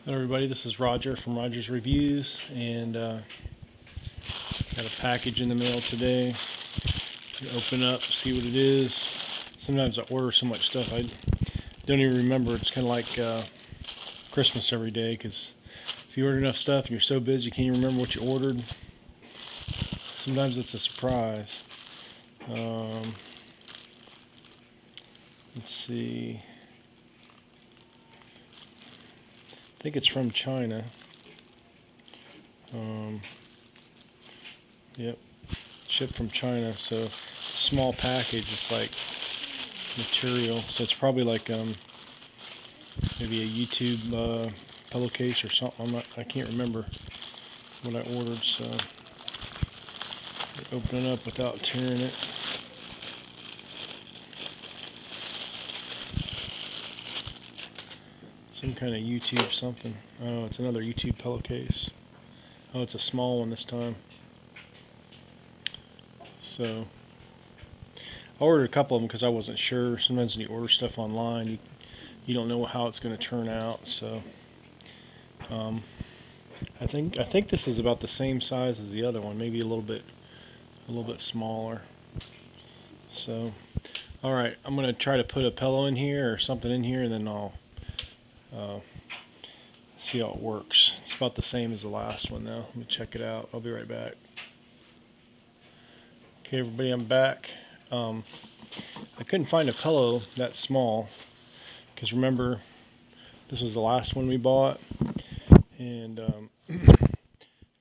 Hello everybody, this is Roger from Roger's Reviews, and got a package in the mail today. You open up, see what it is. Sometimes I order so much stuff I don't even remember. It's kind of like Christmas every day, because if you order enough stuff and you're so busy you can't even remember what you ordered. Sometimes it's a surprise. Let's see. I think it's from China. Yep, shipped from China. So small package. It's like material. So it's probably like maybe a YouTube pillowcase or something. I can't remember what I ordered. So open it up without tearing it. Some kind of YouTube something. Oh, it's another YouTube pillowcase. Oh, it's a small one this time. So I ordered a couple of them because I wasn't sure. Sometimes when you order stuff online, you don't know how it's going to turn out. So I think this is about the same size as the other one, maybe a little bit smaller. So all right, I'm going to try to put a pillow in here or something in here, and then I'll see how it works. It's about the same as the last one though. Let me check it out. I'll be right back. Okay everybody, I'm back. I couldn't find a pillow that small, because remember, this was the last one we bought, and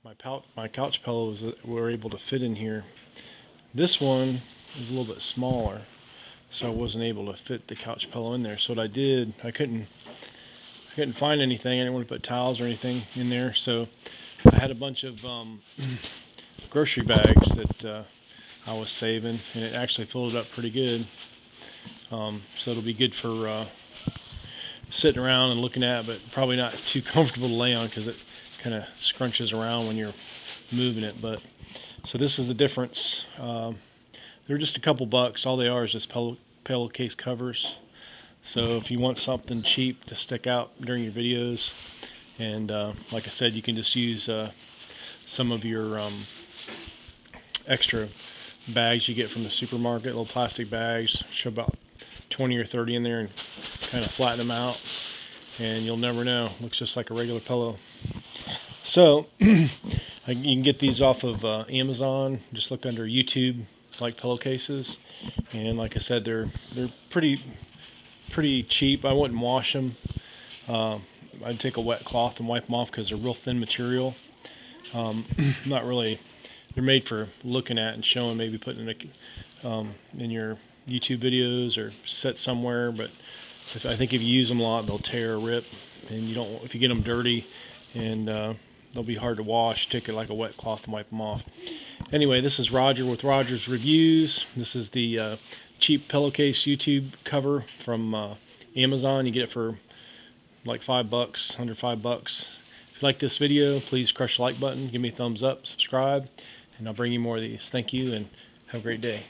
my couch pillows were able to fit in here. This one is a little bit smaller, so I wasn't able to fit the couch pillow in there. So what I did, I couldn't find anything. I didn't want to put towels or anything in there, so I had a bunch of grocery bags that I was saving, and it actually filled it up pretty good. So it'll be good for sitting around and looking at, but probably not too comfortable to lay on because it kind of scrunches around when you're moving it. But so this is the difference. They're just a couple bucks. All they are is just pillowcase covers. So if you want something cheap to stick out during your videos, and like I said, you can just use some of your extra bags you get from the supermarket, little plastic bags, show about 20 or 30 in there, and kind of flatten them out, and you'll never know. Looks just like a regular pillow. So you can get these off of Amazon. Just look under YouTube, like pillowcases, and like I said, they're pretty cheap. I wouldn't wash them. I'd take a wet cloth and wipe them off because they're real thin material. Not really. They're made for looking at and showing, maybe putting it in your YouTube videos or set somewhere. But I think if you use them a lot, they'll tear or rip, and if you get them dirty, and they'll be hard to wash. Take it like a wet cloth and wipe them off. Anyway, this is Roger with Roger's Reviews. This is the cheap pillowcase YouTube cover from Amazon. You get it for like $5, under $5. If you like this video, please crush the like button, give me a thumbs up, subscribe, and I'll bring you more of these. Thank you, and have a great day.